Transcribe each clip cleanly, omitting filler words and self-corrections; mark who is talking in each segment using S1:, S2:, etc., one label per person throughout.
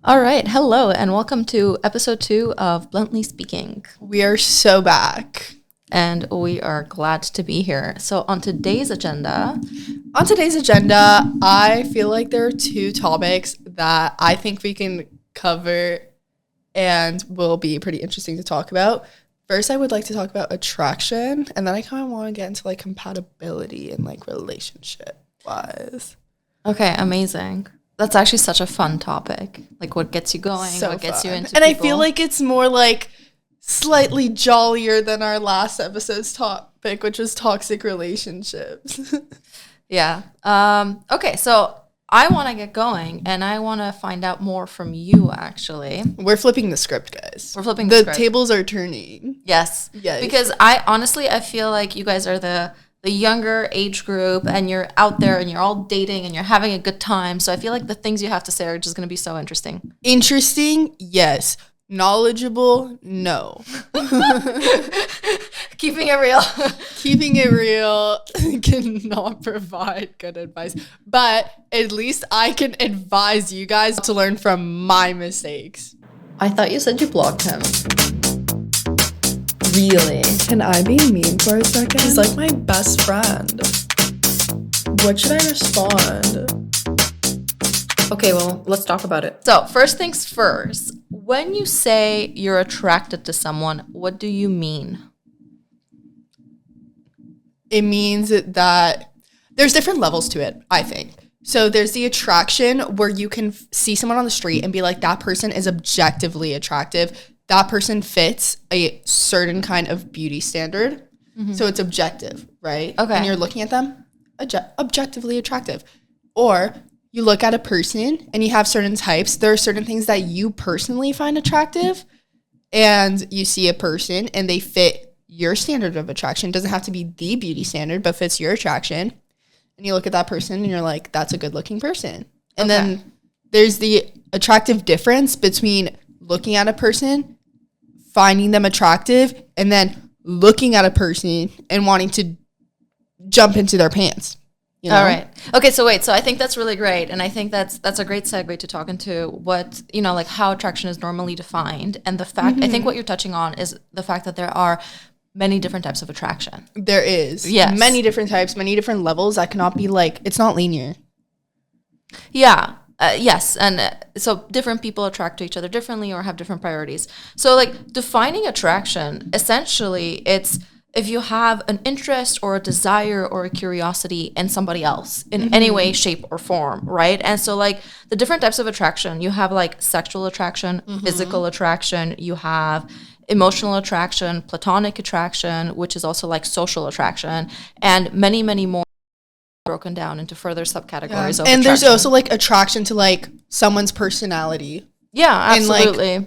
S1: All right. Hello, and welcome to episode 2 of Bluntly Speaking.
S2: We are so back.
S1: And we are glad to be here. So, on today's agenda,
S2: I feel like there are two topics that I think we can cover and will be pretty interesting to talk about. First, I would like to talk about attraction, and then I kind of want to get into like compatibility and like relationship wise.
S1: okay, amazing. That's actually such a fun topic. Like, what gets you going,
S2: So
S1: what gets
S2: fun.
S1: you into
S2: And
S1: people.
S2: I feel like it's more like slightly jollier than our last episode's topic, which was toxic relationships.
S1: Yeah. Okay, so I want to get going, and I want to find out more from you, actually.
S2: We're flipping the script, guys.
S1: We're flipping the script.
S2: tables are turning.
S1: Yes.
S2: Yes.
S1: Because I feel like you guys are the younger age group, and you're out there and you're all dating and you're having a good time. So I feel like the things you have to say are just going to be so interesting.
S2: Interesting, yes. Knowledgeable, no.
S1: Keeping it real.
S2: Keeping it real cannot provide good advice. But at least I can advise you guys to learn from my mistakes.
S1: I thought you said you blocked him. Really?
S2: Can I be mean for a second? He's like my best friend. What should I respond?
S1: Okay, well, let's talk about it. So, first things first, when you say you're attracted to someone, what do you mean?
S2: It means that there's different levels to it, I think. So there's the attraction where you can see someone on the street and be like, that person is objectively attractive. That person fits a certain kind of beauty standard. Mm-hmm. So it's objective, right?
S1: Okay.
S2: And you're looking at them, objectively attractive. Or you look at a person and you have certain types. There are certain things that you personally find attractive, and you see a person and they fit your standard of attraction. It doesn't have to be the beauty standard, but fits your attraction. And you look at that person and you're like, that's a good looking person. And then there's the attractive difference between looking at a person, finding them attractive, and then looking at a person and wanting to jump into their pants. You know?
S1: All right. Okay, so wait. So I think that's really great. And I think that's a great segue to talk into what, like how attraction is normally defined. And the fact, I think what you're touching on is the fact that there are many different types of attraction.
S2: There is.
S1: Yes.
S2: Many different types, many different levels that cannot be like, it's not linear.
S1: Yeah. Yes. And so different people attract to each other differently or have different priorities. So like defining attraction, essentially it's if you have an interest or a desire or a curiosity in somebody else in any way, shape, or form, right? And so like the different types of attraction, you have like sexual attraction, physical attraction, you have emotional attraction, platonic attraction, which is also like social attraction, and many, many more broken down into further subcategories of
S2: and
S1: attraction.
S2: there's also like attraction to like someone's personality.
S1: Yeah, absolutely.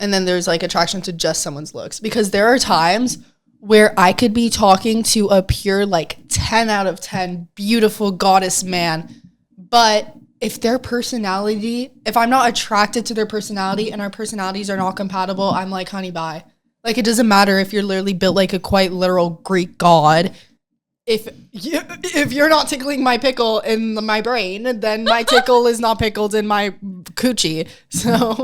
S2: And then there's like attraction to just someone's looks, because there are times where I could be talking to a pure like 10 out of 10 beautiful goddess man, but if I'm not attracted to their personality and our personalities are not compatible, I'm like, honey, bye. Like, it doesn't matter if you're literally built like a quite literal Greek god. If you're not tickling my pickle in my brain, then my tickle is not pickled in my coochie. So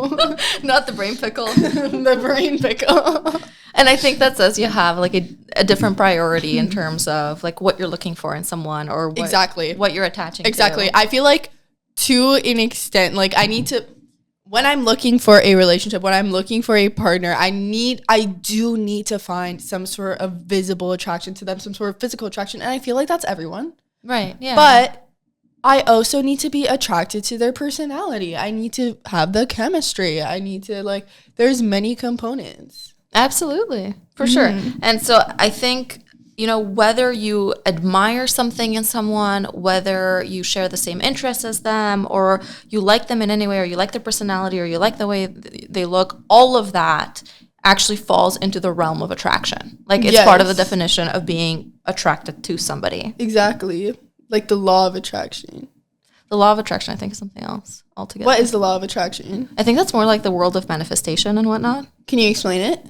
S1: Not the brain pickle.
S2: the brain pickle.
S1: And I think that says you have like a different priority in terms of like what you're looking for in someone or what you're attaching
S2: Exactly.
S1: to.
S2: I feel like to an extent, like when I'm looking for a relationship, when I'm looking for a partner, I do need to find some sort of visible attraction to them, some sort of physical attraction. And I feel like that's everyone.
S1: Right. Yeah.
S2: But I also need to be attracted to their personality. I need to have the chemistry. I need to there's many components.
S1: Absolutely. For sure. And so I think, whether you admire something in someone, whether you share the same interests as them, or you like them in any way, or you like their personality, or you like the way they look, all of that actually falls into the realm of attraction. Like it's part of the definition of being attracted to somebody.
S2: Exactly. Like the law of attraction.
S1: The law of attraction, I think, is something else altogether.
S2: What is the law of attraction?
S1: I think that's more like the world of manifestation and whatnot.
S2: Can you explain it?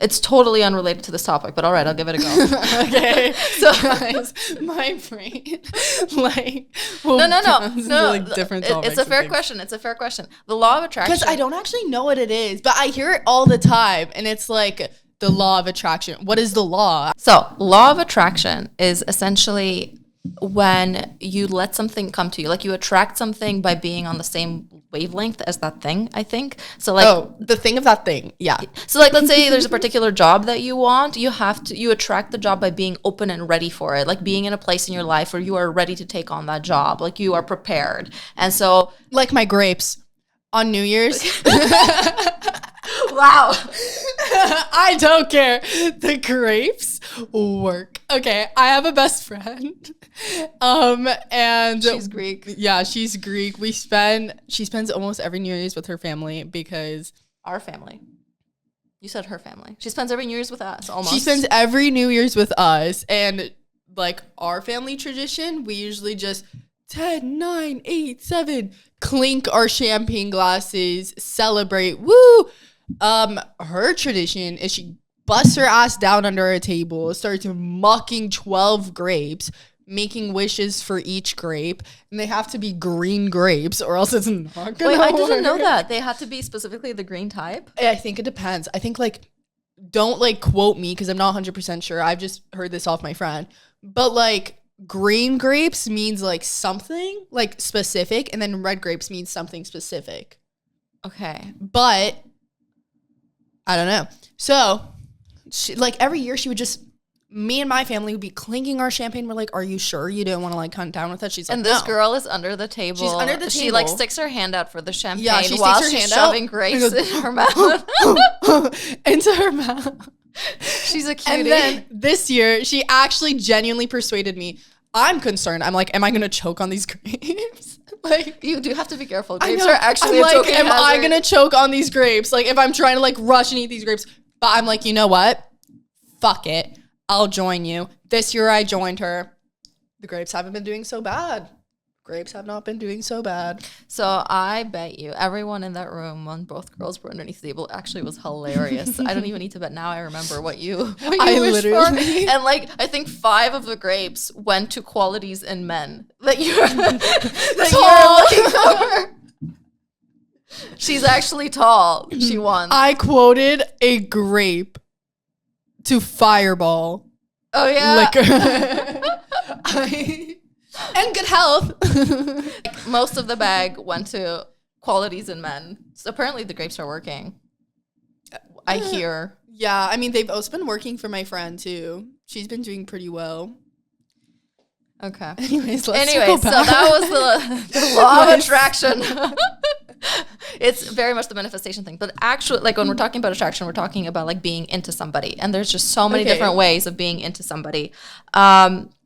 S1: It's totally unrelated to this topic, but all right, I'll give it a go.
S2: Okay. So guys, my brain, like,
S1: No.
S2: like different topics.
S1: It's a fair question. It's a fair question. The law of attraction.
S2: Because I don't actually know what it is, but I hear it all the time, and it's like the law of attraction. What is the law?
S1: So, law of attraction is essentially when you let something come to you, like you attract something by being on the same wavelength as that thing, I think. So like
S2: the thing of that thing. Yeah.
S1: So like let's say there's a particular job that you want, you attract the job by being open and ready for it, like being in a place in your life where you are ready to take on that job, like you are prepared. And so
S2: like my grapes on New Year's.
S1: Wow.
S2: I don't care. The grapes work. Okay, I have a best friend. And
S1: she's Greek.
S2: Yeah, she's Greek. She spends almost every New Year's with her family because
S1: our family. You said her family. She spends every New Year's with us almost.
S2: She spends every New Year's with us, and like our family tradition, we usually just 10, 9, 8, 7 clink our champagne glasses, celebrate. Woo! Her tradition is she busts her ass down under a table, starts mucking 12 grapes, making wishes for each grape, and they have to be green grapes or else it's not gonna
S1: Wait, I
S2: work.
S1: didn't know that. They had to be specifically the green type?
S2: I think it depends. I think like, don't like quote me because I'm not 100% sure. I've just heard this off my friend. But like green grapes means like something like specific, and then red grapes means something specific.
S1: Okay.
S2: But I don't know. So she, like every year she would just, me and my family would be clinking our champagne. We're like, are you sure you don't want to like come down with us? She's like,
S1: and this
S2: no.
S1: girl is under the table.
S2: She's under the table.
S1: She like sticks her hand out for the champagne
S2: while
S1: she's
S2: she's
S1: shoving grapes in her mouth.
S2: Into her mouth.
S1: She's a cutie.
S2: And then this year, she actually genuinely persuaded me. I'm concerned. I'm like, am I going to choke on these grapes? Like,
S1: you do have to be careful. Grapes are actually a choking
S2: am
S1: hazard.
S2: I going to choke on these grapes? Like, if I'm trying to like rush and eat these grapes. But I'm like, you know what? Fuck it. I'll join you. This year I joined her. The grapes haven't been doing so bad. Grapes have not been doing so bad.
S1: So I bet you everyone in that room when both girls were underneath the table actually was hilarious. I don't even need to bet now. I remember what you wished for. And like I think 5 of the grapes went to qualities in men that you're looking for. She's actually tall. She won.
S2: I quoted a grape to Fireball.
S1: Oh yeah.
S2: Liquor. And good health.
S1: Most of the bag went to qualities in men. So apparently the grapes are working. I hear.
S2: Yeah, I mean, they've also been working for my friend, too. She's been doing pretty well.
S1: Okay.
S2: Anyways, so
S1: that was the law of attraction. It's very much the manifestation thing. But actually, like when we're talking about attraction, we're talking about like being into somebody. And there's just so many different ways of being into somebody.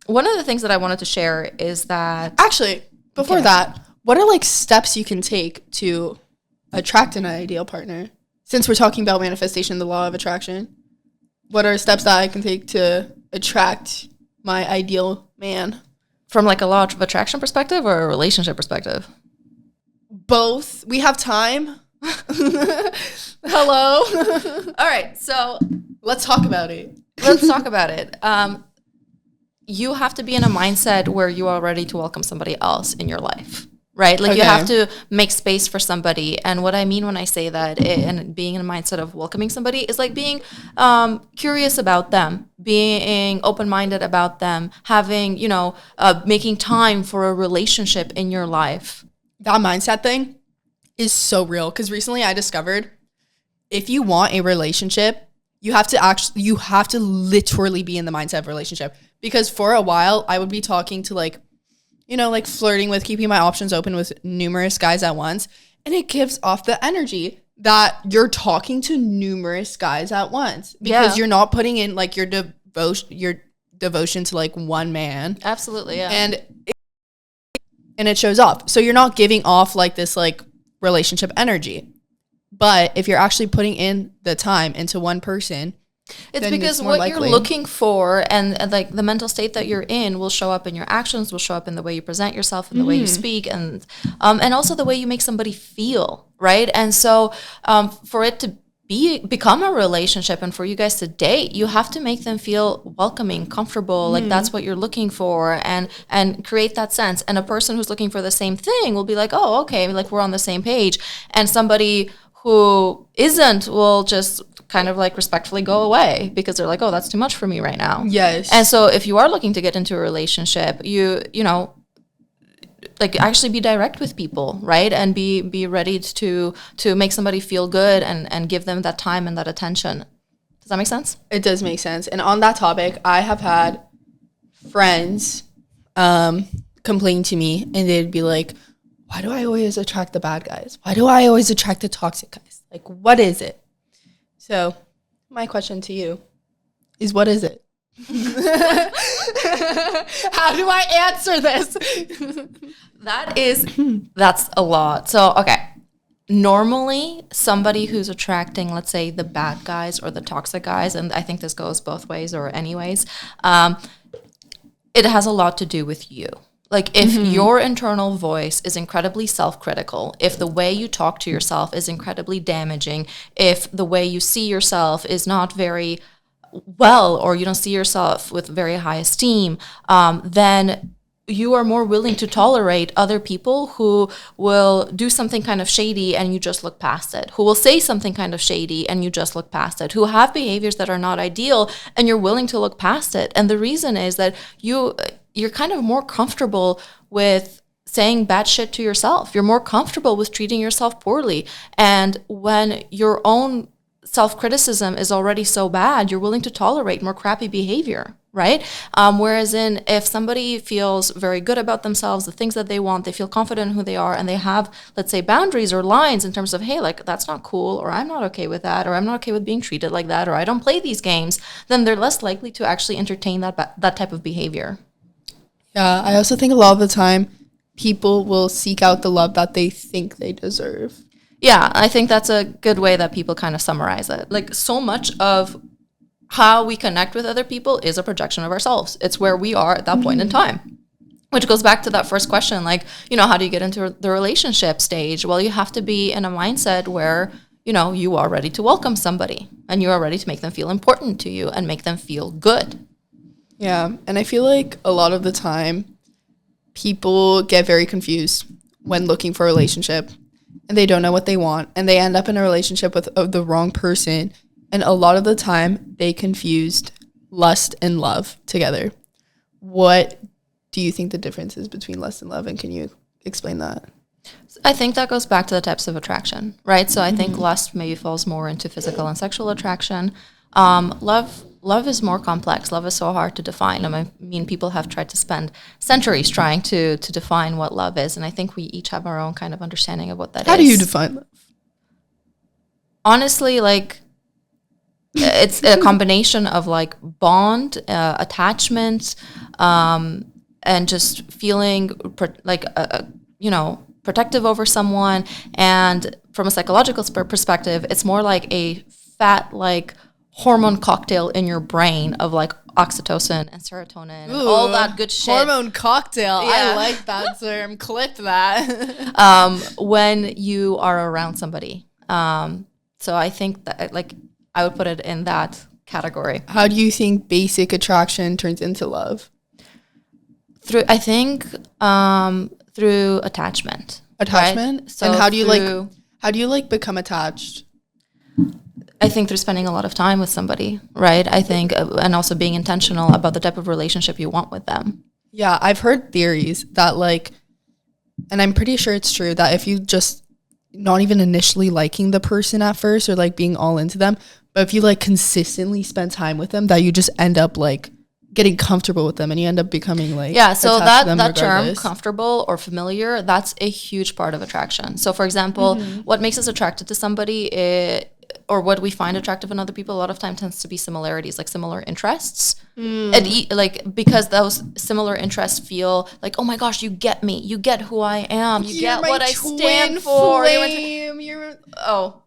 S1: One of the things that I wanted to share is that...
S2: Actually, before that, what are like steps you can take to attract an ideal partner? Since we're talking about manifestation, the law of attraction, what are steps that I can take to attract my ideal man?
S1: From like a law of attraction perspective or a relationship perspective?
S2: Both. We have time. Hello.
S1: All right, so...
S2: Let's talk about it.
S1: Let's talk about it. You have to be in a mindset where you are ready to welcome somebody else in your life, right? Like you have to make space for somebody. And what I mean when I say that and being in a mindset of welcoming somebody is like being curious about them, being open-minded about them, having, making time for a relationship in your life.
S2: That mindset thing is so real. Because recently I discovered if you want a relationship, you have to literally be in the mindset of a relationship. Because for a while, I would be talking to like flirting with, keeping my options open with numerous guys at once. And it gives off the energy that you're talking to numerous guys at once. Because you're not putting in like your devotion to like one man.
S1: Absolutely, yeah.
S2: And it shows off. So you're not giving off like this like relationship energy. But if you're actually putting in the time into one person...
S1: It's because what you're looking for and like the mental state that you're in will show up in your actions, will show up in the way you present yourself and the way you speak and also the way you make somebody feel, right? And so for it to become a relationship and for you guys to date, you have to make them feel welcoming, comfortable, like that's what you're looking for, and create that sense. And a person who's looking for the same thing will be like, oh, okay, like we're on the same page. And somebody who isn't will just kind of like respectfully go away because they're like, oh, that's too much for me right now.
S2: Yes.
S1: And so if you are looking to get into a relationship, you know, like actually be direct with people, right? And be ready to make somebody feel good and give them that time and that attention. Does that make sense?
S2: It does make sense. And on that topic, I have had friends complain to me, and they'd be like, why do I always attract the bad guys? Why do I always attract the toxic guys? Like, what is it? So my question to you is, what is it? How do I answer this?
S1: That's a lot. So, okay. Normally, somebody who's attracting, let's say, the bad guys or the toxic guys, and I think this goes both ways or anyways, it has a lot to do with you. Like, if your internal voice is incredibly self-critical, if the way you talk to yourself is incredibly damaging, if the way you see yourself is not very well, or you don't see yourself with very high esteem, then you are more willing to tolerate other people who will do something kind of shady and you just look past it, who will say something kind of shady and you just look past it, who have behaviors that are not ideal and you're willing to look past it. And the reason is that you're kind of more comfortable with saying bad shit to yourself. You're more comfortable with treating yourself poorly. And when your own self-criticism is already so bad, you're willing to tolerate more crappy behavior, right? Whereas if somebody feels very good about themselves, the things that they want, they feel confident in who they are, and they have, let's say, boundaries or lines in terms of, hey, like, that's not cool, or I'm not okay with that, or I'm not okay with being treated like that, or I don't play these games, then they're less likely to actually entertain that type of behavior.
S2: Yeah, I also think a lot of the time people will seek out the love that they think they deserve.
S1: Yeah, I think that's a good way that people kind of summarize it. Like, so much of how we connect with other people is a projection of ourselves. It's where we are at that point in time, which goes back to that first question, like, you know, how do you get into the relationship stage? Well, you have to be in a mindset where, you know, you are ready to welcome somebody and you are ready to make them feel important to you and make them feel good.
S2: Yeah, and I feel like a lot of the time people get very confused when looking for a relationship, and they don't know what they want, and they end up in a relationship with the wrong person. And a lot of the time they confused lust and love together. What do you think the difference is between lust and love, and can you explain that?
S1: I think that goes back to the types of attraction, right? So I think lust maybe falls more into physical and sexual attraction. Love is more complex. Love is so hard to define. I mean, people have tried to spend centuries trying to define what love is, and I think we each have our own kind of understanding of what that is.
S2: How do you define love?
S1: Honestly, like, it's a combination of like bond, attachment, and just feeling protective over someone. And from a psychological perspective, it's more like a fat, like, hormone cocktail in your brain of like oxytocin and serotonin and all that good shit.
S2: Hormone cocktail. Yeah. I like that term. Clip that.
S1: When you are around somebody. So I think that, like, I would put it in that category.
S2: How do you think basic attraction turns into love?
S1: Through attachment.
S2: Attachment?
S1: Right? So
S2: and how do you become attached?
S1: I think through spending a lot of time with somebody, right? I think, and also being intentional about the type of relationship you want with them.
S2: Yeah, I've heard theories that, like, and I'm pretty sure it's true, that if you just not even initially liking the person at first or like being all into them, but if you like consistently spend time with them, that you just end up like getting comfortable with them and you end up becoming like,
S1: yeah, so that term, comfortable or familiar, that's a huge part of attraction. So for example, what makes us attracted to somebody or what we find attractive in other people a lot of time tends to be similarities, like similar interests. And like, because those similar interests feel like, oh my gosh, you get me, you get who I am, you get what I stand for. Oh.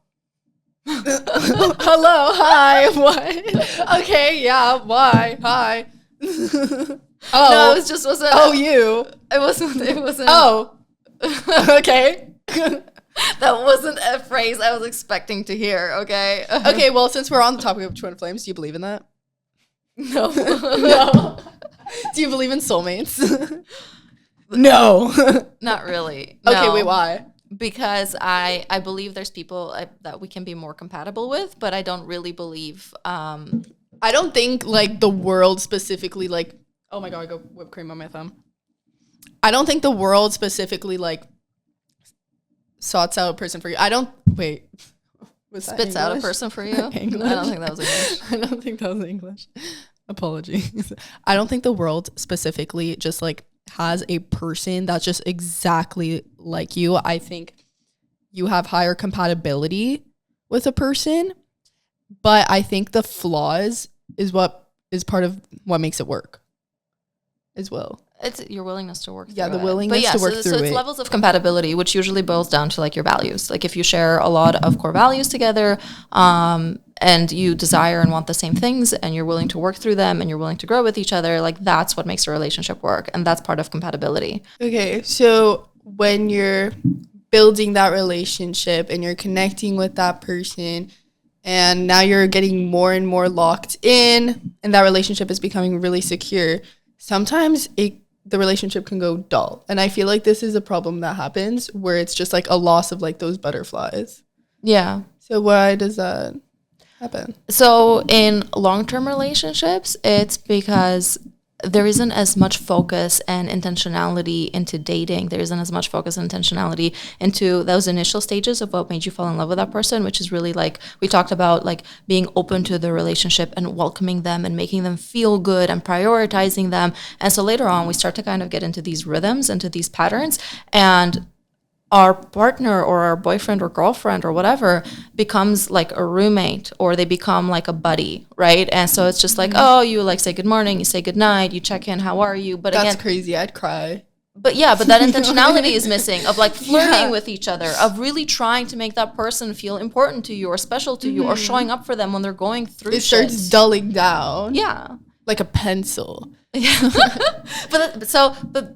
S2: Hello, hi, what? Okay, yeah, why? Hi.
S1: No, it wasn't.
S2: Oh, you.
S1: It wasn't.
S2: Oh. Okay.
S1: That wasn't a phrase I was expecting to hear, okay?
S2: Okay, well, since we're on the topic of twin flames, do you believe in that?
S1: No.
S2: No. Do you believe in soulmates? No.
S1: Not really.
S2: Okay,
S1: No.
S2: wait, why?
S1: Because I believe there's people that we can be more compatible with, but I don't really believe.
S2: I don't think like the world specifically like. Oh my god, I got whipped cream on my thumb. I don't think the world specifically like sorts out a person for you. I don't wait.
S1: Spits out a person for you.
S2: English?
S1: I don't think that was English.
S2: I don't think that was English. Apologies. I don't think the world specifically just like has a person that's just exactly like you. I think you have higher compatibility with a person, but I think the flaws is what is part of what makes it work as well.
S1: It's your willingness to work through
S2: the
S1: it.
S2: willingness to work through
S1: so it's
S2: it.
S1: levels of compatibility, which usually boils down to like your values. Like if you share a lot of core values together, and you desire and want the same things, and you're willing to work through them, and you're willing to grow with each other, like that's what makes a relationship work, and that's part of compatibility.
S2: Okay, so when you're building that relationship and you're connecting with that person, and now you're getting more and more locked in, and that relationship is becoming really secure, sometimes the relationship can go dull. And I feel like this is a problem that happens where it's just like a loss of like those butterflies.
S1: Yeah.
S2: So why does that happen?
S1: So in long-term relationships, it's because there isn't as much focus and intentionality into dating. There isn't as much focus and intentionality into those initial stages of what made you fall in love with that person, which is really like we talked about, like being open to the relationship and welcoming them and making them feel good and prioritizing them. And so later on, we start to kind of get into these rhythms, into these patterns, and our partner or our boyfriend or girlfriend or whatever becomes like a roommate, or they become like a buddy, right? And so it's just like, oh, you like say good morning, you say good night, you check in, how are you? But
S2: That's
S1: again,
S2: crazy. I'd cry.
S1: but that intentionality is missing, of like flirting with each other, of really trying to make that person feel important to you or special to you, or showing up for them when they're going through
S2: It starts
S1: shit.
S2: dulling down.
S1: Yeah.
S2: Like a pencil.
S1: But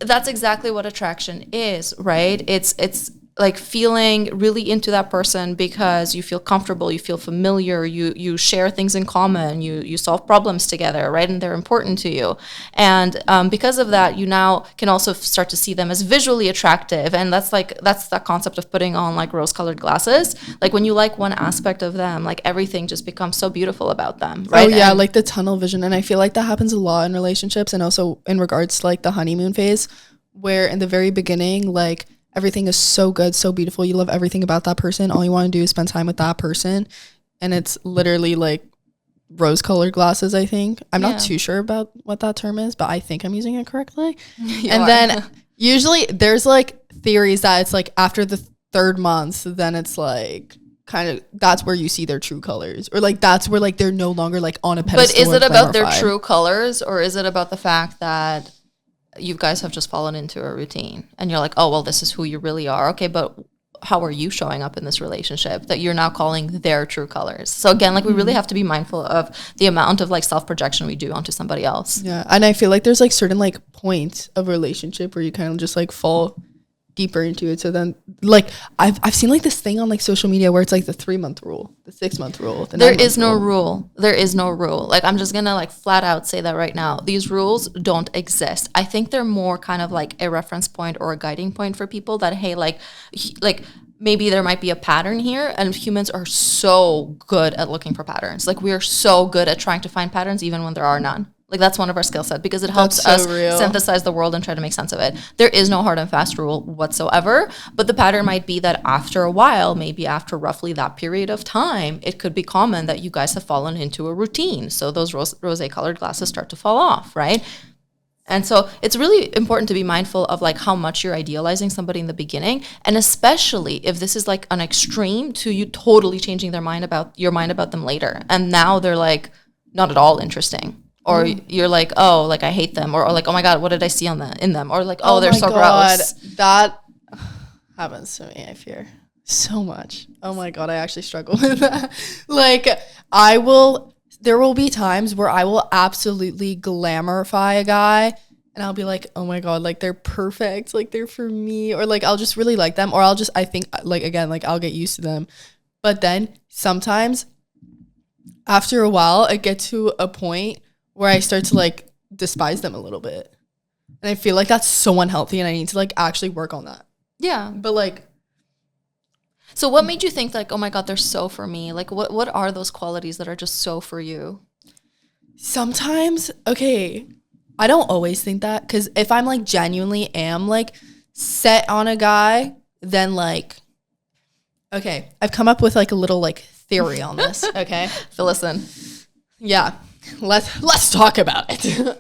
S1: that's exactly what attraction is, right? It's like feeling really into that person because you feel comfortable, you feel familiar, you share things in common, you solve problems together, right? And they're important to you. And because of that, you now can also start to see them as visually attractive. And that's that concept of putting on like rose-colored glasses. Like when you like one aspect of them, like everything just becomes so beautiful about them, right?
S2: Oh yeah,
S1: and
S2: like the tunnel vision. And I feel like that happens a lot in relationships, and also in regards to like the honeymoon phase, where in the very beginning, like everything is so good, so beautiful. You love everything about that person. All you want to do is spend time with that person. And it's literally like rose-colored glasses, I think. I'm not too sure about what that term is, but I think I'm using it correctly. Then usually there's like theories that it's like after the third month, then it's like kind of that's where you see their true colors, or like that's where like they're no longer like on a pedestal.
S1: But is it about their
S2: glorified.
S1: true colors, or is it about the fact that you guys have just fallen into a routine and you're like, oh, well, this is who you really are. Okay, but how are you showing up in this relationship that you're now calling their true colors? So again, like we really have to be mindful of the amount of like self-projection we do onto somebody else.
S2: Yeah, and I feel like there's like certain like points of relationship where you kind of just like fall deeper into it. So then like I've seen like this thing on like social media where it's like the 3-month rule, the 6-month rule.
S1: There is no rule. There is no rule. Like I'm just gonna like flat out say that right now. These rules don't exist. I think they're more kind of like a reference point or a guiding point for people that, hey, like maybe there might be a pattern here, and humans are so good at looking for patterns. Like we are so good at trying to find patterns even when there are none. Like that's one of our skill sets because it helps us synthesize the world and try to make sense of it. There is no hard and fast rule whatsoever, but the pattern might be that after a while, maybe after roughly that period of time, it could be common that you guys have fallen into a routine. So those rosé colored glasses start to fall off, right? And so it's really important to be mindful of like how much you're idealizing somebody in the beginning, and especially if this is like an extreme to you totally changing your mind about them later. And now they're like not at all interesting. Or you're like, oh, like I hate them, or like, oh my god, what did I see in them? Or like, oh they're so gross.
S2: That happens to me, I fear, so much. Oh my god, I actually struggle with that. Like there will be times where I will absolutely glamourify a guy and I'll be like, oh my God, like they're perfect. Like they're for me. Or like I'll just really like them. Or I think like, again, like I'll get used to them. But then sometimes after a while, I get to a point where I start to like despise them a little bit. And I feel like that's so unhealthy and I need to like actually work on that.
S1: Yeah.
S2: But like,
S1: so what made you think like, oh my God, they're so for me? Like what are those qualities that are just so for you?
S2: sometimes, okay, I don't always think that, because if I'm like genuinely am like set on a guy, then like, okay, I've come up with like a little like theory on this. Okay.
S1: So listen.
S2: Yeah. Let's talk about it.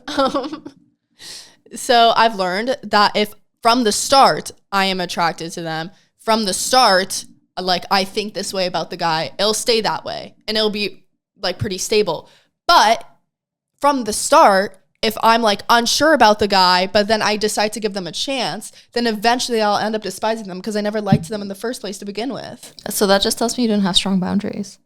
S2: So I've learned that if from the start I am attracted to them, from the start, like I think this way about the guy, it'll stay that way and it'll be like pretty stable. But from the start, if I'm like unsure about the guy, but then I decide to give them a chance, then eventually I'll end up despising them because I never liked them in the first place to begin with.
S1: So that just tells me you didn't have strong boundaries.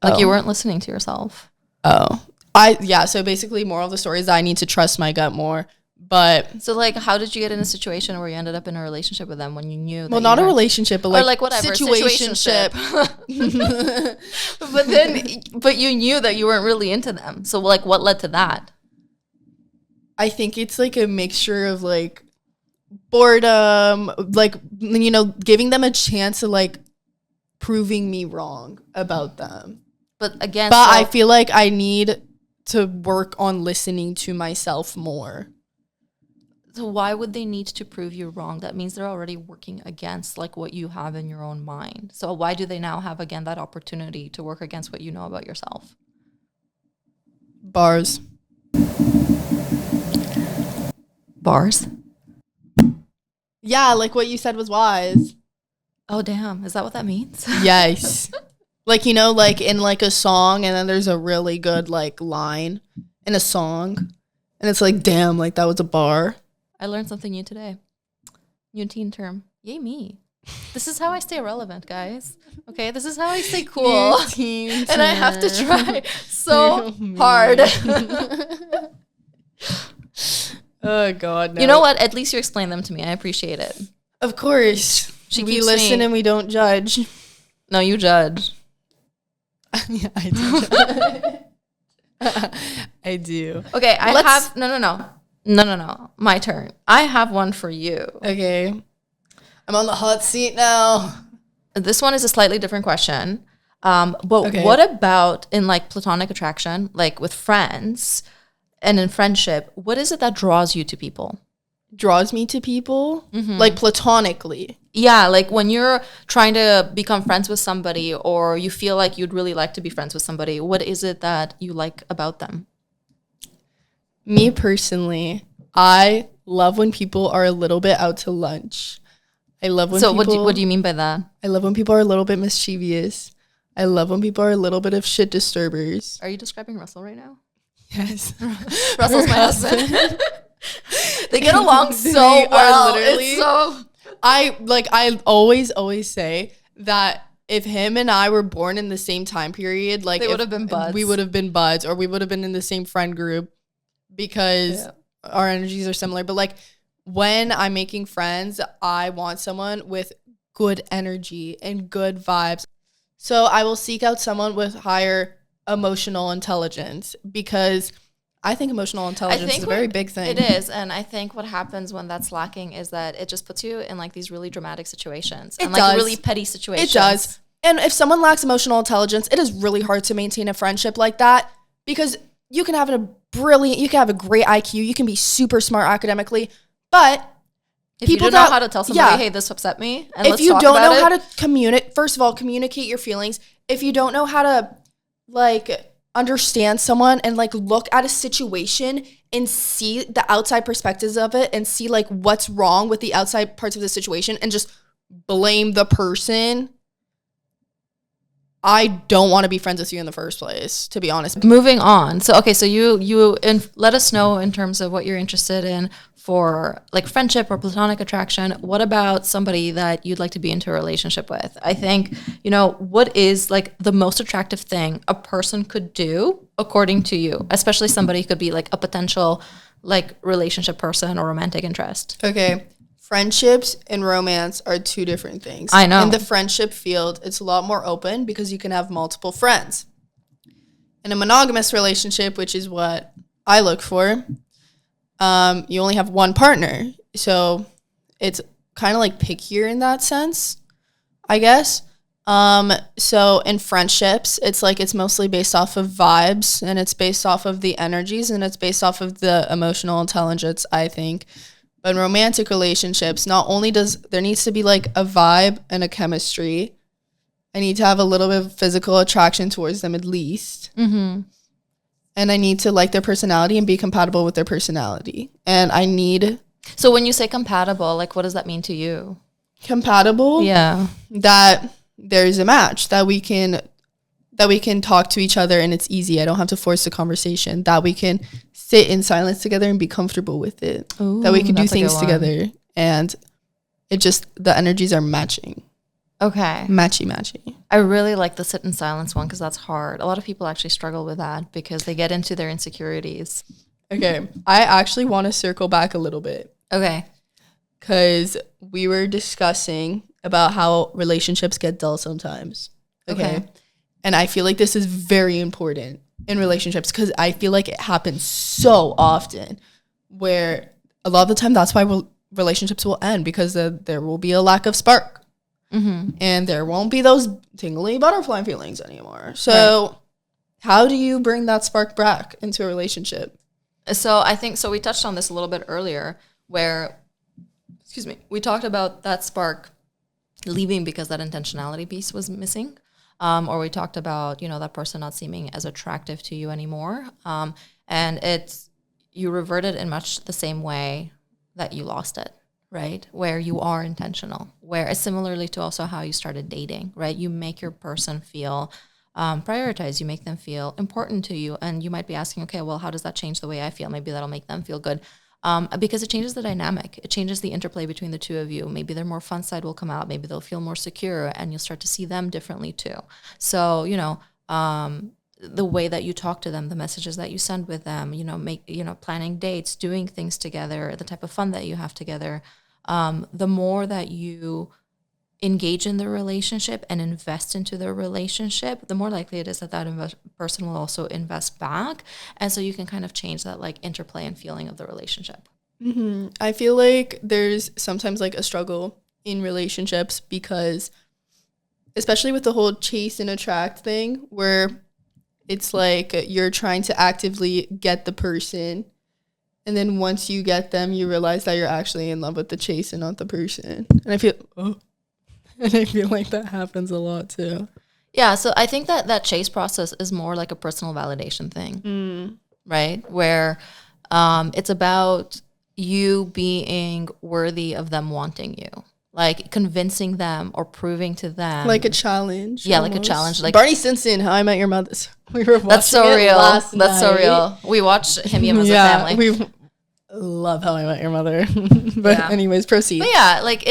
S1: Like you weren't listening to yourself.
S2: So basically moral of the story is that I need to trust my gut more. But
S1: so like how did you get in a situation where you ended up in a relationship with them when you knew that
S2: well, not a relationship, but like
S1: whatever
S2: situationship.
S1: but you knew that you weren't really into them. So like what led to that?
S2: I think it's like a mixture of like boredom, like, you know, giving them a chance to like proving me wrong about them.
S1: But again,
S2: I feel like I need to work on listening to myself more.
S1: So why would they need to prove you wrong? That means they're already working against like what you have in your own mind. So why do they now have again that opportunity to work against what you know about yourself?
S2: Bars. Yeah, like what you said was wise.
S1: Oh, damn. Is that what that means?
S2: Yes. Like, you know, like in like a song and then there's a really good like line in a song and it's like, damn, like that was a bar.
S1: I learned something new today. New teen term. Yay me. This is how I stay relevant, guys. Okay, this is how I stay cool. And I have to try so hard.
S2: Oh, God, no.
S1: You know what? At least you explained them to me. I appreciate it.
S2: Of course. We listen and we don't judge.
S1: No, you judge.
S2: Yeah, I do. I do.
S1: Okay, No. My turn. I have one for you.
S2: Okay. I'm on the hot seat now.
S1: This one is a slightly different question. What about in like platonic attraction, like with friends and in friendship, what is it that draws you to people?
S2: Draws me to people? Mm-hmm. Like platonically?
S1: Yeah, like when you're trying to become friends with somebody or you feel like you'd really like to be friends with somebody, what is it that you like about them?
S2: Me personally, I love when people are a little bit out to lunch. I love when
S1: what do you mean by that?
S2: I love when people are a little bit mischievous. I love when people are a little bit of shit disturbers.
S1: Are you describing Russell right now?
S2: Yes.
S1: Russell's my husband. They get along so well.
S2: Literally, I always say that if him and I were born in the same time period, like
S1: they would have been buds.
S2: We would have been buds, or we would have been in the same friend group because our energies are similar. But like when I'm making friends, I want someone with good energy and good vibes. So I will seek out someone with higher emotional intelligence because I think emotional intelligence is a very big thing.
S1: It is. And I think what happens when that's lacking is that it just puts you in like these really dramatic situations and like really petty situations.
S2: It does. And if someone lacks emotional intelligence, it is really hard to maintain a friendship like that because you can have you can have a great IQ, you can be super smart academically, but
S1: if you don't know how to tell somebody, hey, this upset me, and
S2: if you don't know how to communicate, first of all, communicate your feelings. If you don't know how to like understand someone and like look at a situation and see the outside perspectives of it and see like what's wrong with the outside parts of the situation and just blame the person, I don't want to be friends with you in the first place, to be honest.
S1: Moving on. So, okay, so you let us know in terms of what you're interested in for like friendship or platonic attraction. What about somebody that you'd like to be into a relationship with? I think, what is like the most attractive thing a person could do according to you, especially somebody who could be like a potential like relationship person or romantic interest?
S2: Okay. Friendships and romance are two different things.
S1: I know.
S2: In the friendship field, it's a lot more open because you can have multiple friends. In a monogamous relationship, which is what I look for, you only have one partner. So it's kind of like pickier in that sense, I guess. So in friendships, it's like it's mostly based off of vibes, and it's based off of the energies, and it's based off of the emotional intelligence, I think. But in romantic relationships, not only does there needs to be like a vibe and a chemistry, I need to have a little bit of physical attraction towards them at least.
S1: Mm-hmm.
S2: And I need to like their personality and be compatible with their personality. And I need
S1: So when you say compatible, like what does that mean to you?
S2: compatible.
S1: Yeah.
S2: That there's a match, that we can talk to each other and it's easy. I don't have to force the conversation. That we can sit in silence together and be comfortable with it.
S1: Ooh,
S2: that we can do
S1: that's a good
S2: things
S1: one.
S2: together, and it just the energies are matching.
S1: Okay.
S2: Matchy.
S1: I really like the sit in silence one because that's hard. A lot of people actually struggle with that because they get into their insecurities.
S2: Okay, I actually want to circle back a little bit
S1: Okay.
S2: because we were discussing about how relationships get dull sometimes. Okay. And I feel like this is very important in relationships because I feel like it happens so often where a lot of the time that's why relationships will end, because there will be a lack of spark.
S1: Mm-hmm.
S2: And there won't be those tingly butterfly feelings anymore. So how do you bring that spark back into a relationship?
S1: So I think, so we touched on this a little bit earlier where, we talked about that spark leaving because that intentionality piece was missing. Or we talked about, that person not seeming as attractive to you anymore. And you reverted in much the same way that you lost it, right? Where you are intentional, where similarly to also how you started dating, right? You make your person feel prioritized, you make them feel important to you. And you might be asking, okay, well, how does that change the way I feel? Maybe that'll make them feel good. Because it changes the dynamic. It changes the interplay between the two of you. Maybe their more fun side will come out. Maybe they'll feel more secure and you'll start to see them differently too. So, the way that you talk to them, the messages that you send with them, planning dates, doing things together, the type of fun that you have together, the more that you engage in the relationship and invest into the relationship, the more likely it is that person will also invest back. And so you can kind of change that like interplay and feeling of the relationship.
S2: Mm-hmm. I feel like there's sometimes like a struggle in relationships because, especially with the whole chase and attract thing, where it's like you're trying to actively get the person, and then once you get them, you realize that you're actually in love with the chase and not the person. And I feel like that happens a lot too.
S1: Yeah, so I think that chase process is more like a personal validation thing, right? Where it's about you being worthy of them wanting you, like convincing them or proving to them.
S2: Like a challenge.
S1: Yeah,
S2: almost.
S1: like a challenge. Like
S2: Barney Stinson, How I Met Your Mother. We were watching
S1: that's so real.
S2: Last
S1: That's so
S2: night.
S1: real. We watch him as a family.
S2: We love How I Met Your Mother. But anyways, proceed.
S1: But yeah, like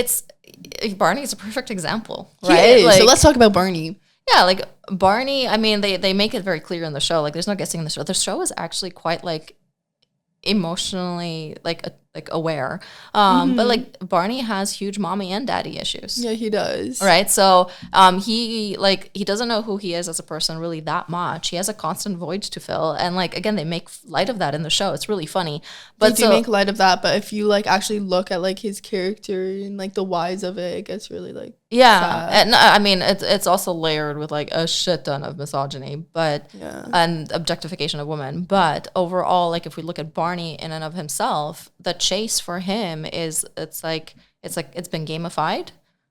S1: Barney is a perfect example, right?
S2: He is.
S1: Like,
S2: So let's talk about Barney.
S1: Yeah, like Barney, I mean, they make it very clear in the show. Like, there's no guessing in the show. The show is actually quite like emotionally like aware. But like Barney has huge mommy and daddy issues.
S2: Yeah, he does.
S1: Right. So he doesn't know who he is as a person really that much. He has a constant void to fill. And like again, they make light of that in the show. It's really funny. But
S2: They do make light of that, but if you like actually look at like his character and like the whys of it, it gets really like sad.
S1: And I mean it's also layered with like a shit ton of misogyny, but and objectification of women. But overall, like if we look at Barney in and of himself, the chase for him is it's been gamified,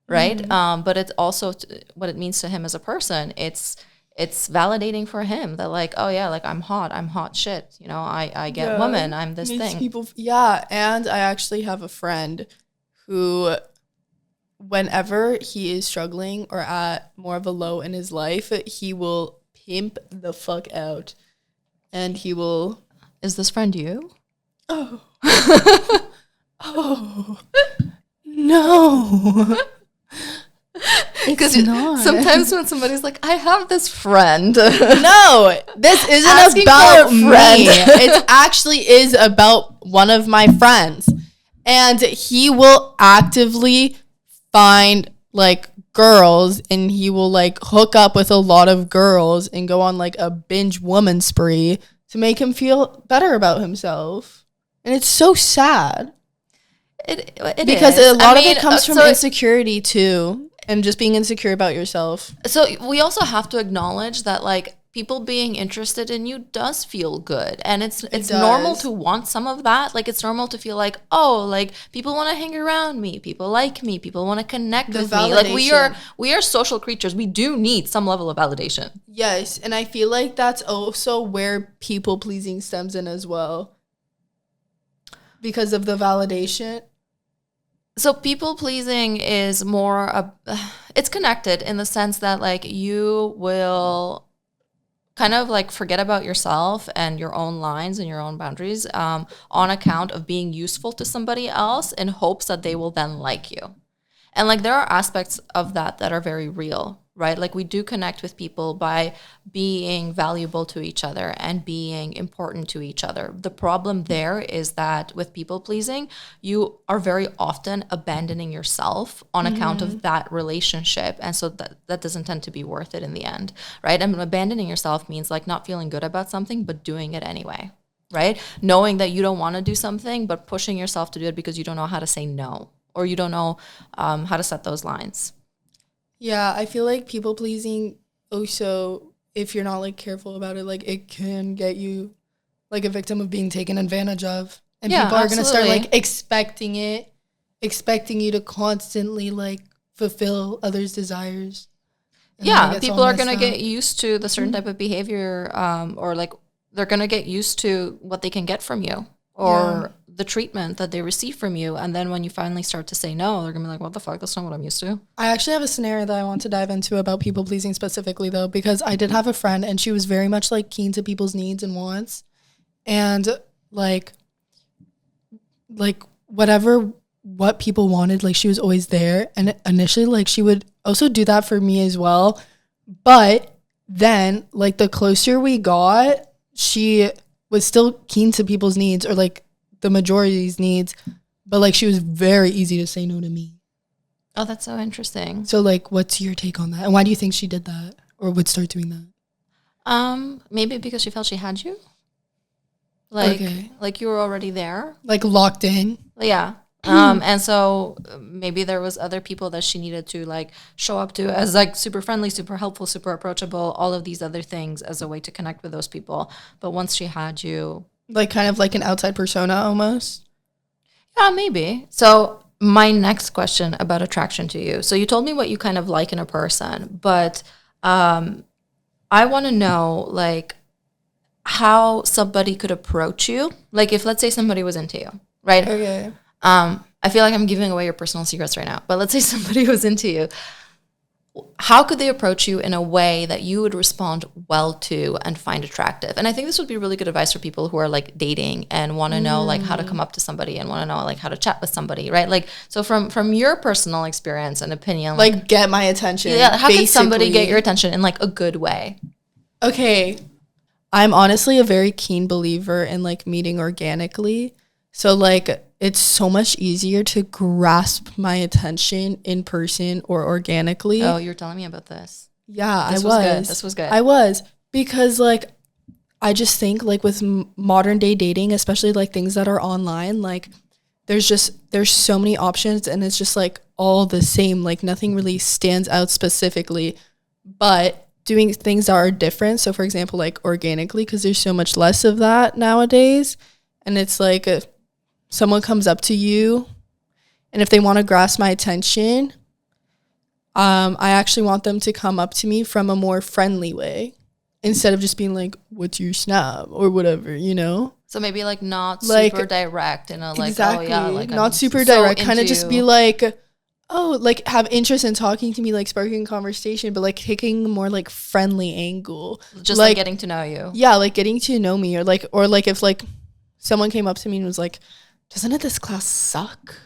S1: right? But it's also what it means to him as a person. It's validating for him that like, oh yeah, like I'm hot shit. I get women. I'm this thing.
S2: People, and I actually have a friend who, whenever he is struggling or at more of a low in his life, he will pimp the fuck out, and he will.
S1: Is this friend you?
S2: Oh. Oh. No.
S1: Because
S2: not.
S1: sometimes when somebody's like, I have this friend.
S2: No, this isn't
S1: Asking
S2: about
S1: for a
S2: me.
S1: friend.
S2: It actually is about one of my friends. And he will actively find like girls, and he will like hook up with a lot of girls and go on like a binge woman spree to make him feel better about himself. And it's so sad.
S1: It
S2: Because
S1: is.
S2: a lot of
S1: mean,
S2: it comes from
S1: so
S2: insecurity too, and just being insecure about yourself.
S1: So we also have to acknowledge that like people being interested in you does feel good, and it's normal to want some of that. Like it's normal to feel like, oh, like people want to hang around me, people like me, people want to connect with me. Like we are social creatures. We do need some level of validation.
S2: Yes, and I feel like that's also where people pleasing stems in as well. Because of the validation.
S1: So people pleasing is more it's connected in the sense that like you will kind of like forget about yourself and your own lines and your own boundaries on account of being useful to somebody else in hopes that they will then like you. And like there are aspects of that are very real, right? Like we do connect with people by being valuable to each other and being important to each other. The problem there is that with people pleasing, you are very often abandoning yourself on account of that relationship. And so that doesn't tend to be worth it in the end, right? I mean, abandoning yourself means like not feeling good about something, but doing it anyway, right? Knowing that you don't want to do something, but pushing yourself to do it because you don't know how to say no, or you don't know how to set those lines.
S2: Yeah, I feel like people pleasing also, if you're not like careful about it, like it can get you like a victim of being taken advantage of. And people are going to start like expecting you to constantly like fulfill others' desires.
S1: Yeah, people are going to get used to the certain type of behavior or like they're going to get used to what they can get from you or the treatment that they receive from you. And then when you finally start to say no, they're going to be like, what the fuck? That's not what I'm used to.
S2: I actually have a scenario that I want to dive into about people pleasing specifically though, because I did have a friend and she was very much like keen to people's needs and wants. And like what people wanted, like she was always there. And initially like she would also do that for me as well. But then like the closer we got, she was still keen to people's needs or like the majority's needs, but like she was very easy to say no to me.
S1: Oh, that's so interesting.
S2: So like what's your take on that? And why do you think she did that or would start doing that?
S1: Maybe because she felt she had you. Like you were already there.
S2: Like locked in.
S1: Yeah. And so maybe there was other people that she needed to like show up to as like super friendly, super helpful, super approachable, all of these other things as a way to connect with those people. But once she had you,
S2: like kind of like an outside persona almost.
S1: Yeah, maybe. So my next question about attraction to you. So you told me what you kind of like in a person, but I want to know like how somebody could approach you. Like if let's say somebody was into you, right?
S2: Okay.
S1: I feel like I'm giving away your personal secrets right now, but let's say somebody was into you. How could they approach you in a way that you would respond well to and find attractive? And I think this would be really good advice for people who are like dating and want to know like how to come up to somebody and want to know like how to chat with somebody, right? Like, so from your personal experience and opinion,
S2: like get my attention.
S1: Yeah. How can somebody get your attention in like a good way?
S2: Okay. I'm honestly a very keen believer in like meeting organically. So like it's so much easier to grasp my attention in person or organically.
S1: Oh, you're telling me about this.
S2: Yeah,
S1: This was good.
S2: I was. Because like I just think like with modern day dating, especially like things that are online, like there's so many options and it's just like all the same. Like nothing really stands out specifically. But doing things that are different. So for example, like organically, because there's so much less of that nowadays. And it's like someone comes up to you and if they want to grasp my attention, I actually want them to come up to me from a more friendly way instead of just being like, what's your snap or whatever, you know?
S1: So maybe like not
S2: like,
S1: super direct and like,
S2: exactly.
S1: Oh yeah, like
S2: not
S1: I'm
S2: super
S1: so
S2: direct, kind of just be like, oh, like have interest in talking to me, like sparking conversation, but like taking a more like friendly angle.
S1: Just like getting to know you.
S2: Yeah, like getting to know me or like if like someone came up to me and was like, doesn't this class suck?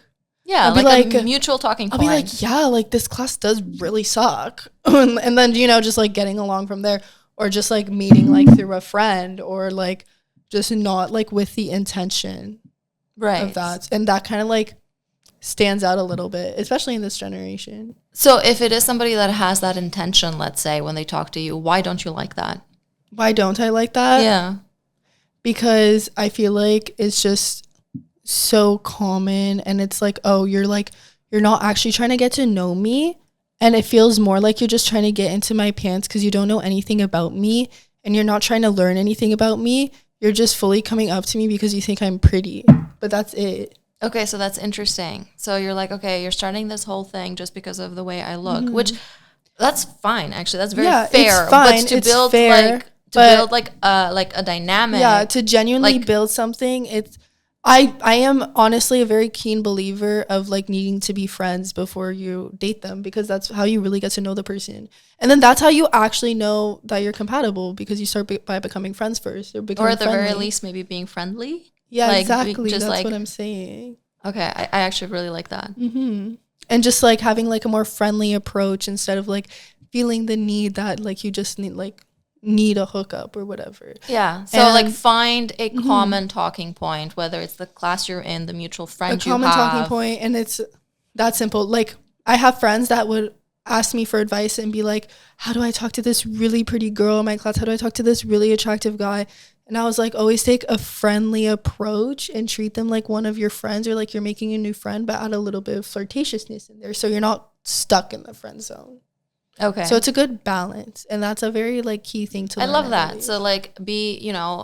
S1: Yeah,
S2: I'll be
S1: like a
S2: like,
S1: mutual talking
S2: I'll
S1: point.
S2: be like, yeah, like this class does really suck. And then, you know, just like getting along from there, or just like meeting like through a friend, or like just not like with the intention of that. And that kind of like stands out a little bit, especially in this generation.
S1: So if it is somebody that has that intention, let's say, when they talk to you, why don't you like that?
S2: Why don't I like that?
S1: Yeah.
S2: Because I feel like it's just so common, and it's like, oh, you're not actually trying to get to know me, and it feels more like you're just trying to get into my pants because you don't know anything about me, and you're not trying to learn anything about me. You're just fully coming up to me because you think I'm pretty, but that's it.
S1: Okay, so that's interesting. So you're like, okay, you're starting this whole thing just because of the way I look, which that's fine. Actually, that's very fair.
S2: It's fine.
S1: But to
S2: it's
S1: build
S2: fair,
S1: build like a dynamic.
S2: yeah, to genuinely
S1: like-
S2: build something, it's I am honestly a very keen believer of like needing to be friends before you date them, because that's how you really get to know the person, and then that's how you actually know that you're compatible, because you start by becoming friends first, or becoming
S1: or at the
S2: friendly.
S1: very least, maybe being friendly.
S2: Yeah,
S1: like,
S2: exactly.
S1: just
S2: That's
S1: like
S2: what I'm saying.
S1: Okay, I actually really like that.
S2: And just like having like a more friendly approach, instead of like feeling the need that like you just need a hookup or whatever.
S1: Yeah. So
S2: And-
S1: like find a common talking point, whether it's the class you're in, the mutual friend you have.
S2: A common talking point, and it's that simple. Like, I have friends that would ask me for advice and be like, how do I talk to this really pretty girl in my class? How do I talk to this really attractive guy? And I was like, always take a friendly approach and treat them like one of your friends, or like you're making a new friend, but add a little bit of flirtatiousness in there, so you're not stuck in the friend zone.
S1: Okay.
S2: So it's a good balance, and that's a very like key thing to learn.
S1: I love that. So like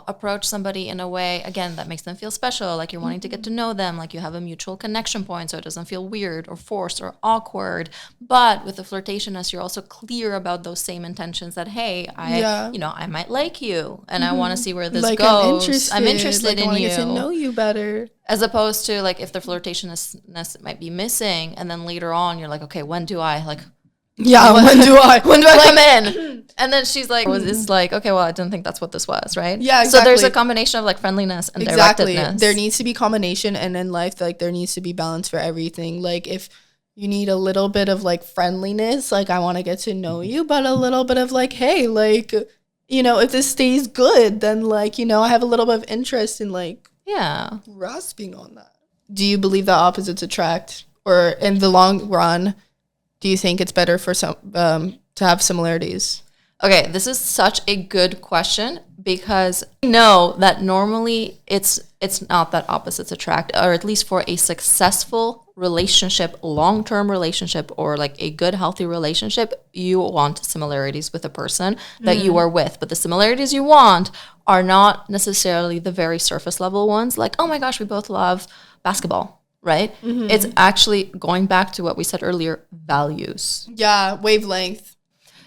S1: approach somebody in a way, again, that makes them feel special, like you're wanting to get to know them, like you have a mutual connection point, so it doesn't feel weird or forced or awkward. But with the flirtatiousness, you're also clear about those same intentions that, hey, I might like you, and I want to see where this
S2: like,
S1: goes. I'm interested
S2: like,
S1: in
S2: I wanna
S1: you.
S2: get to know you better.
S1: As opposed to like if the flirtatiousness might be missing, and then later on you're like, okay, when do I
S2: when do I
S1: come in? And then she's like, it's like, okay, well, I didn't think that's what this was, right?
S2: Yeah, exactly.
S1: So there's a combination of like friendliness and directedness.
S2: There needs to be combination, and in life, like there needs to be balance for everything. Like if you need a little bit of like friendliness, like I want to get to know you, but a little bit of like, hey, like, you know, if this stays good, then like, you know, I have a little bit of interest in like grasping on that. Do you believe that opposites attract, or in the long run, do you think it's better for some to have similarities?
S1: Okay, this is such a good question, because I know that normally it's not that opposites attract, or at least for a successful relationship, long-term relationship, or like a good, healthy relationship, you want similarities with a person that you are with. But the similarities you want are not necessarily the very surface level ones, like, oh my gosh, we both love basketball. Right? It's actually going back to what we said earlier, values.
S2: Yeah, wavelength.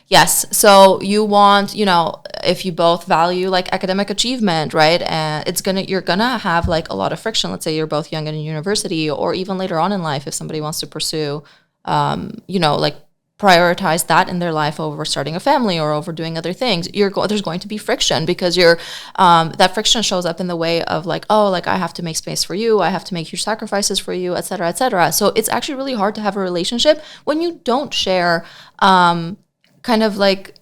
S1: Yes. So you want, if you both value like academic achievement, right? And you're gonna have like a lot of friction. Let's say you're both young and in university, or even later on in life, if somebody wants to pursue, like prioritize that in their life over starting a family or over doing other things, there's going to be friction, because that friction shows up in the way of like, oh, like I have to make space for you, I have to make huge sacrifices for you, et cetera, et cetera. So it's actually really hard to have a relationship when you don't share kind of like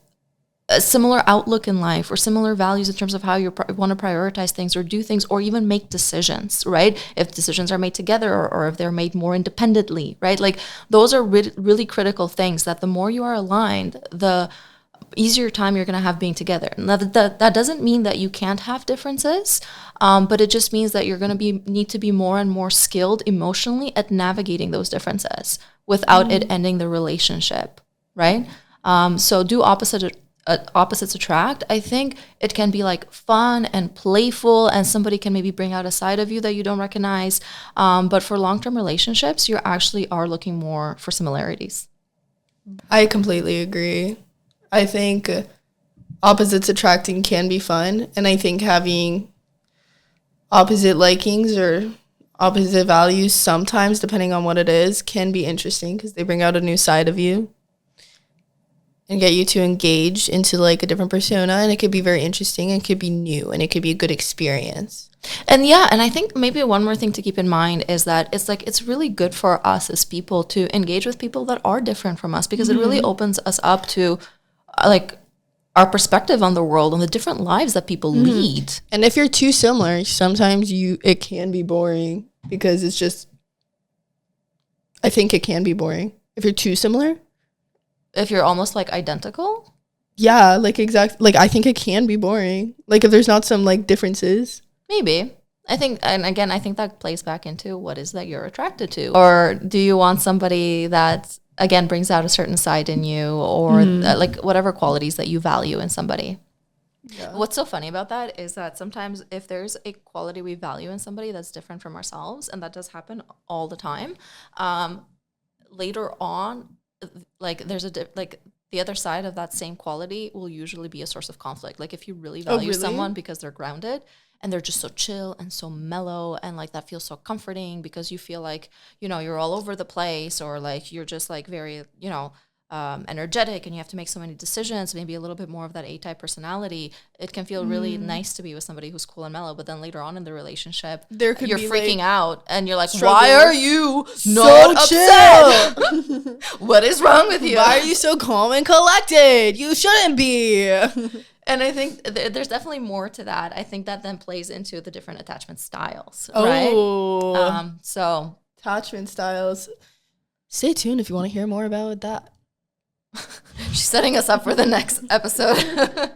S1: a similar outlook in life, or similar values in terms of how you want to prioritize things or do things, or even make decisions, right? If decisions are made together, or if they're made more independently, right? Like those are really critical things, that the more you are aligned, the easier time you're going to have being together. And that doesn't mean that you can't have differences, but it just means that you're going to need to be more and more skilled emotionally at navigating those differences without it ending the relationship, right? So do opposites attract. I think it can be like fun and playful, and somebody can maybe bring out a side of you that you don't recognize. But for long-term relationships, you actually are looking more for similarities.
S2: I completely agree. I think opposites attracting can be fun, and I think having opposite likings or opposite values sometimes, depending on what it is, can be interesting, because they bring out a new side of you. and get you to engage into like a different persona, and it could be very interesting and it could be new and it could be a good experience.
S1: And yeah, and I think maybe one more thing to keep in mind is that it's really good for us as people to engage with people that are different from us, because it really opens us up to like our perspective on the world and the different lives that people lead.
S2: And if you're too similar, sometimes it can be boring, because it's just, I think it can be boring if you're too similar.
S1: If you're almost like identical.
S2: Yeah, like like I think it can be boring. Like if there's not some like differences.
S1: Maybe. I think, and again, I think that plays back into what is that you're attracted to. Or do you want somebody that, again, brings out a certain side in you, or like whatever qualities that you value in somebody. Yeah. What's so funny about that is that sometimes if there's a quality we value in somebody that's different from ourselves, and that does happen all the time, later on, like there's like the other side of that same quality will usually be a source of conflict. Like if you really value someone because they're grounded and they're just so chill and so mellow, and like that feels so comforting because you feel like, you know, you're all over the place, or like you're just like very, you know, energetic, and you have to make so many decisions, maybe a little bit more of that A-type personality. It can feel really nice to be with somebody who's cool and mellow, but then later on in the relationship, you're freaking out and you're like, why are you not upset? What is wrong with you?
S2: Why are you so calm and collected? You shouldn't be.
S1: And I think there's definitely more to that. I think that then plays into the different attachment styles, right? So
S2: attachment styles. Stay tuned if you want to hear more about that.
S1: She's setting us up for the next episode.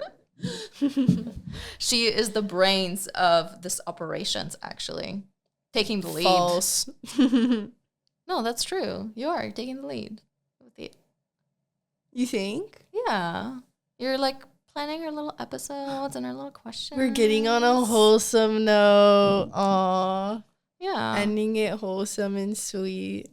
S1: She is the brains of this operations, actually. Taking the lead.
S2: False.
S1: No, that's true. You are taking the lead.
S2: You think?
S1: Yeah. You're like planning our little episodes and our little questions.
S2: We're getting on a wholesome note. Aww.
S1: Yeah.
S2: Ending it wholesome and sweet.